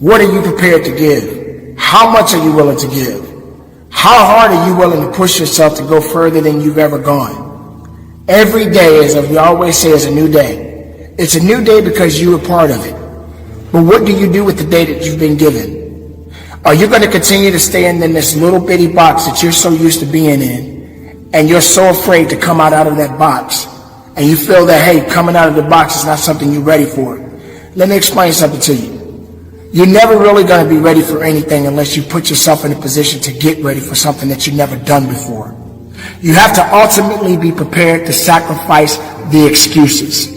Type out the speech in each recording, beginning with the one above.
What are you prepared to give? How much are you willing to give? How hard are you willing to push yourself to go further than you've ever gone? Every day, as we always say, is a new day. It's a new day because you were part of it. But what do you do with the day that you've been given? Are you going to continue to stay in this little bitty box that you're so used to being in, and you're so afraid to come out of that box, and you feel that, hey, coming out of the box is not something you're ready for? Let me explain something to you. You're never really going to be ready for anything unless you put yourself in a position to get ready for something that you've never done before. You have to ultimately be prepared to sacrifice the excuses.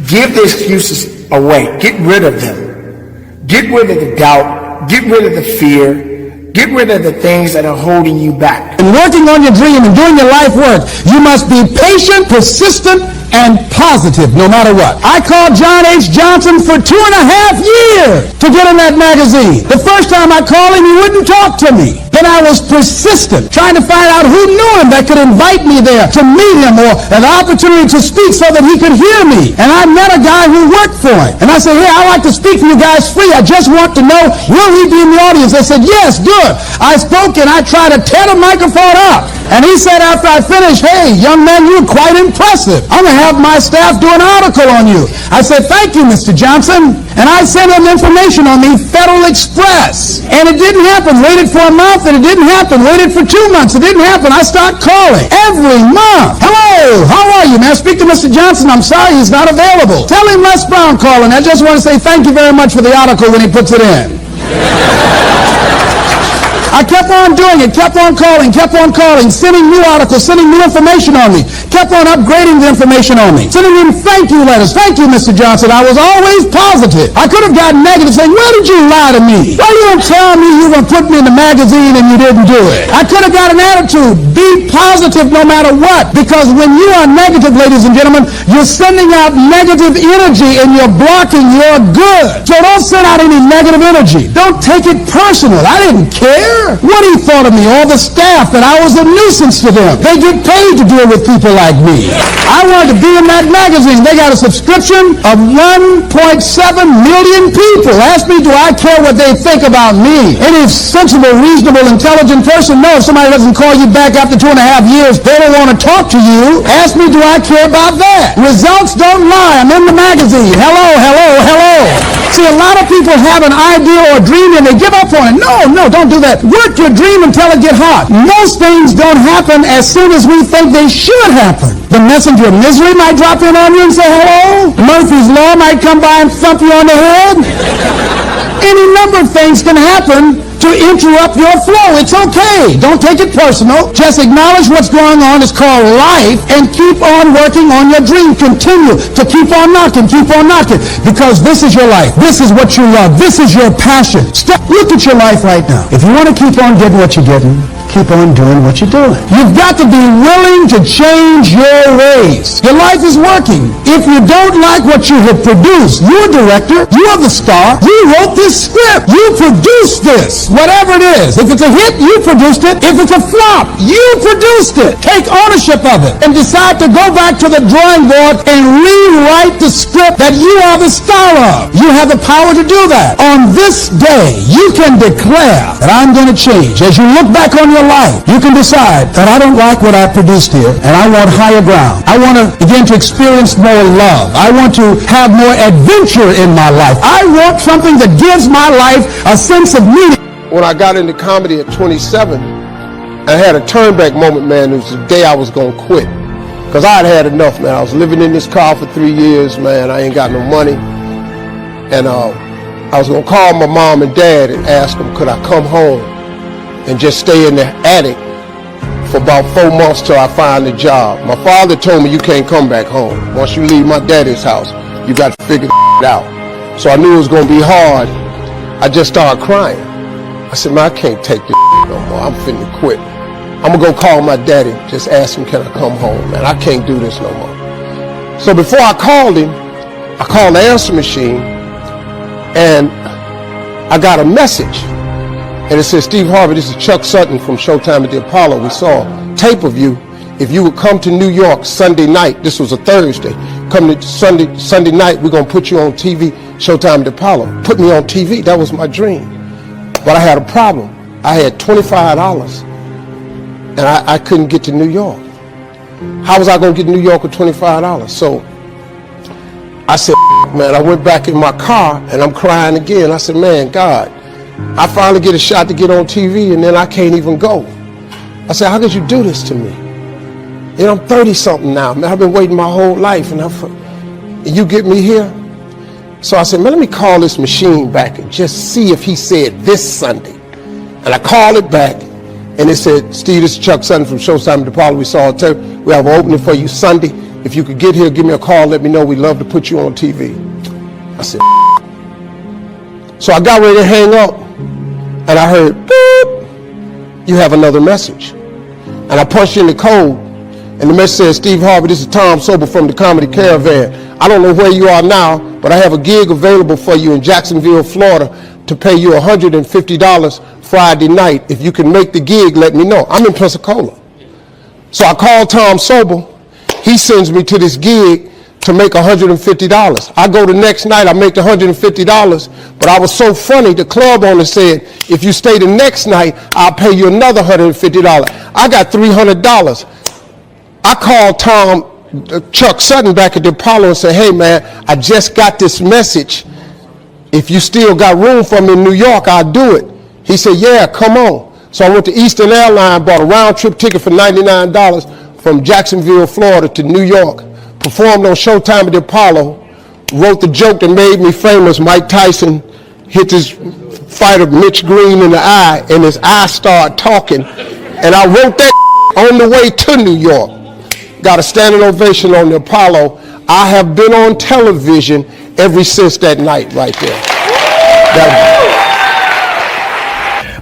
Give the excuses away. Get rid of them. Get rid of the doubt. Get rid of the fear. Get rid of the things that are holding you back. In working on your dream and doing your life work, you must be patient, persistent, and positive no matter what. I called John H. Johnson for 2.5 years to get in that magazine. The first time I called him, he wouldn't talk to me. Then I was persistent, trying to find out who knew him that could invite me there to meet him, or an opportunity to speak so that he could hear me. And I met a guy who worked for him. And I said, hey, I'd like to speak to you guys free. I just want to know, will he be in the audience? They said, yes, good. I spoke and I tried to tear the microphone up. And he said after I finished, hey, young man, you're quite impressive. I'm going to have my staff do an article on you. I said, thank you, Mr. Johnson. And I sent him information on the Federal Express. And it didn't happen. Waited for a month and it didn't happen. Waited for 2 months. It didn't happen. I start calling every month. Hello, how are you, man? Speak to Mr. Johnson. I'm sorry, he's not available. Tell him Les Brown calling. I just want to say thank you very much for the article when he puts it in. I kept on doing it, kept on calling, sending new articles, sending new information on me, kept on upgrading the information on me, sending him thank you letters. Thank you, Mr. Johnson. I was always positive. I could have gotten negative saying, why did you lie to me? Why you didn't tell me you were going to put me in the magazine and you didn't do it? I could have got an attitude. Be positive no matter what. Because when you are negative, ladies and gentlemen, you're sending out negative energy and you're blocking your good. So don't send out any negative energy. Don't take it personal. I didn't care what he thought of me, all the staff, that I was a nuisance to them. They get paid to deal with people like me. I wanted to be in that magazine. They got a subscription of 1.7 million people. Ask me, do I care what they think about me? Any sensible, reasonable, intelligent person knows if somebody doesn't call you back after 2.5 years, they don't want to talk to you. Ask me, do I care about that? Results don't lie. I'm in the magazine. Hello, hello, hello. See, a lot of people have an idea or a dream and they give up on it. No, don't do that. Work your dream until it gets hot. Most things don't happen as soon as we think they should happen. The messenger of misery might drop in on you and say hello. Murphy's Law might come by and thump you on the head. Any number of things can happen to interrupt your flow. It's okay. Don't take it personal. Just acknowledge what's going on. It's called life, and keep on working on your dream. Continue to keep on knocking, because this is your life. This is what you love. This is your passion. Look at your life right now. If you want to keep on getting what you're getting, keep on doing what you're doing. You've got to be willing to change your ways. Your life is working. If you don't like what you have produced, you're a director, you're the star, you wrote this script, you produced this, whatever it is. If it's a hit, you produced it. If it's a flop, you produced it. Take ownership of it and decide to go back to the drawing board and rewrite the script that you are the star of. You have the power to do that. On this day, you can declare that I'm going to change. As you look back on your life, you can decide that I don't like what I produced here and I want higher ground. I want to begin to experience more love. I want to have more adventure in my life. I want something that gives my life a sense of meaning. When I got into comedy at 27, I had a turn back moment, man. It was the day I was going to quit. Because I had enough, man. I was living in this car for 3 years, man. I ain't got no money. And I was going to call my mom and dad and ask them, could I come home and just stay in the attic for about 4 months till I find a job. My father told me, you can't come back home. Once you leave my daddy's house, you got to figure it out. So I knew it was going to be hard. I just started crying. I said, man, I can't take this no more. I'm finna quit. I'm going to go call my daddy, just ask him, can I come home, man? I can't do this no more. So before I called him, I called the answer machine, and I got a message. And it says, Steve Harvey, this is Chuck Sutton from Showtime at the Apollo. We saw a tape of you. If you would come to New York Sunday night, this was a Thursday, come to Sunday night, we're going to put you on TV. Showtime at the Apollo, put me on TV. That was my dream. But I had a problem. I had $25 and I couldn't get to New York. How was I going to get to New York with $25? So I said, man, I went back in my car and I'm crying again. I said, man, God, I finally get a shot to get on TV and then I can't even go. I said, how could you do this to me? You know, I'm 30-something now, man. I've been waiting my whole life and you get me here? So I said, man, let me call this machine back and just see if he said this Sunday. And I called it back and it said, Steve, this is Chuck Sutton from Showtime at the Apollo. We have an opening for you Sunday. If you could get here, give me a call, let me know. We'd love to put you on TV. I said, so I got ready to hang up and I heard, boop, you have another message. And I punched in the code and the message said, Steve Harvey, this is Tom Sobel from the Comedy Caravan. I don't know where you are now, but I have a gig available for you in Jacksonville, Florida to pay you $150 Friday night. If you can make the gig, let me know. I'm in Pensacola. So I called Tom Sobel. He sends me to this gig to make $150. I go the next night, I make the $150, but I was so funny, the club owner said, if you stay the next night, I'll pay you another $150. I got $300. I called Chuck Sutton back at the Apollo and said, hey man, I just got this message. If you still got room for me in New York, I'll do it. He said, yeah, come on. So I went to Eastern Airlines, bought a round trip ticket for $99 from Jacksonville, Florida to New York, performed on Showtime at the Apollo, wrote the joke that made me famous. Mike Tyson hit his fighter Mitch Green in the eye and his eye started talking. And I wrote that on the way to New York. Got a standing ovation on the Apollo. I have been on television ever since that night right there.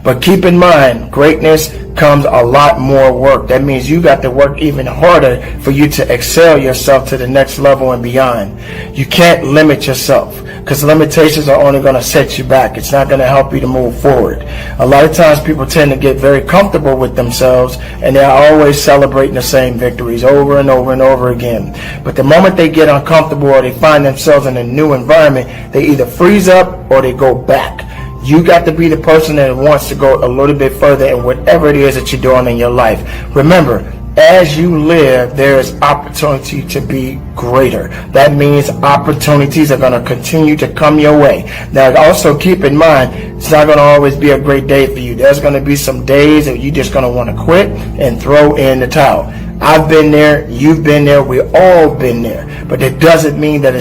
But keep in mind, greatness comes a lot more work. That means you got to work even harder for you to excel yourself to the next level and beyond. You can't limit yourself because limitations are only going to set you back. It's not going to help you to move forward. A lot of times people tend to get very comfortable with themselves and they're always celebrating the same victories over and over and over again. But the moment they get uncomfortable or they find themselves in a new environment, they either freeze up or they go back. You got to be the person that wants to go a little bit further in whatever it is that you're doing in your life. Remember, as you live, there is opportunity to be greater. That means opportunities are going to continue to come your way. Now, also keep in mind, it's not going to always be a great day for you. There's going to be some days that you're just going to want to quit and throw in the towel. I've been there. You've been there. We've all been there. But it doesn't mean that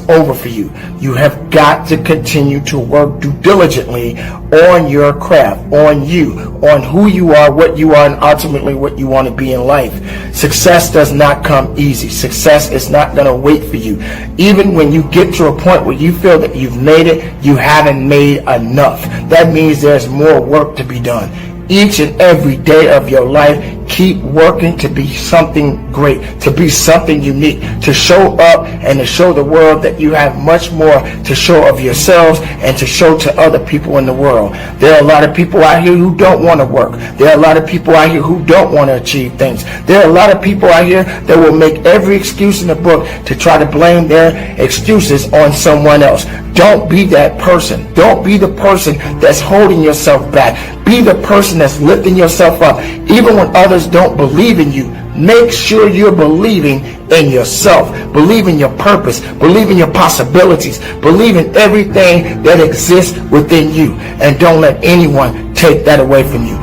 over for you. You have got to continue to work diligently on your craft, on you, on who you are, what you are, and ultimately what you want to be in life. Success does not come easy. Success is not going to wait for you. Even when you get to a point where you feel that you've made it, you haven't made enough. That means there's more work to be done. Each and every day of your life, keep working to be something great, to be something unique, to show up and to show the world that you have much more to show of yourselves and to show to other people in the world. There are a lot of people out here who don't want to work. There are a lot of people out here who don't want to achieve things. There are a lot of people out here that will make every excuse in the book to try to blame their excuses on someone else. Don't be that person. Don't be the person that's holding yourself back. Be the person that's lifting yourself up. Even when other others don't believe in you. Make sure you're believing in yourself. Believe in your purpose. Believe in your possibilities. Believe in everything that exists within you. And don't let anyone take that away from you.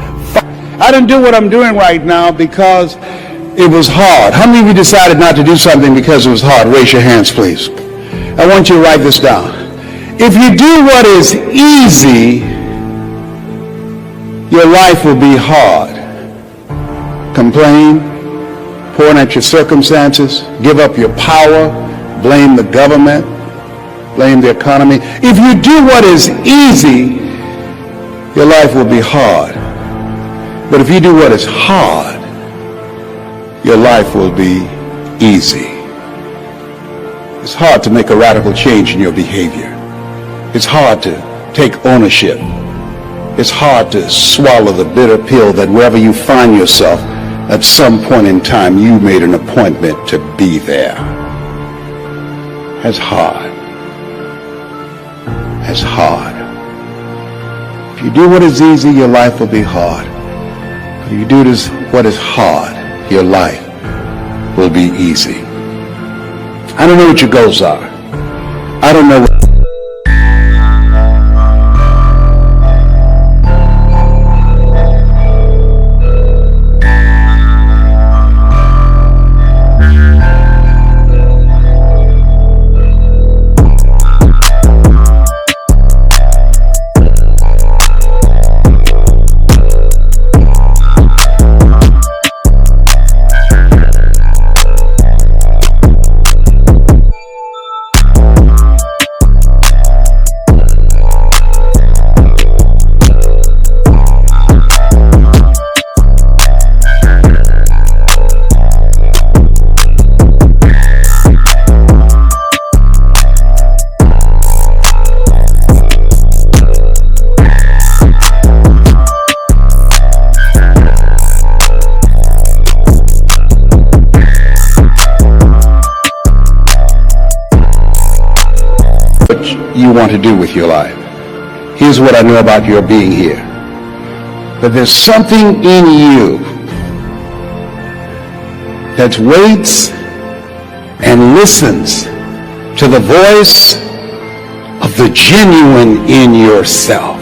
I didn't do what I'm doing right now because it was hard. How many of you decided not to do something because it was hard? Raise your hands, please. I want you to write this down. If you do what is easy, your life will be hard. Complain, point at your circumstances, give up your power, blame the government, blame the economy. If you do what is easy, your life will be hard. But if you do what is hard, your life will be easy. It's hard to make a radical change in your behavior. It's hard to take ownership. It's hard to swallow the bitter pill that wherever you find yourself, at some point in time, you made an appointment to be there. It's hard. It's hard. If you do what is easy, your life will be hard. If you do what is hard, your life will be easy. I don't know what your goals are. I don't know what you want to do with your life. Here's what I know about your being here. That there's something in you that waits and listens to the voice of the genuine in yourself.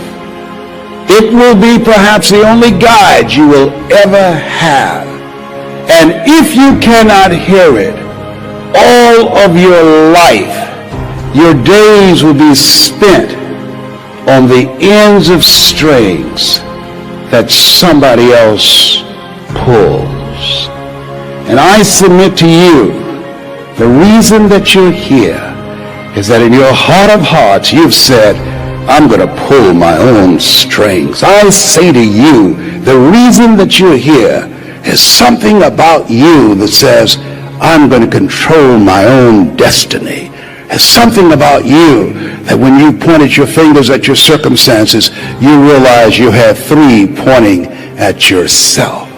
It will be perhaps the only guide you will ever have. And if you cannot hear it, all of your life, your days will be spent on the ends of strings that somebody else pulls. And I submit to you, the reason that you're here is that in your heart of hearts you've said, I'm going to pull my own strings. I say to you, the reason that you're here is something about you that says, I'm going to control my own destiny. There's something about you that when you pointed your fingers at your circumstances, you realize you had three pointing at yourself.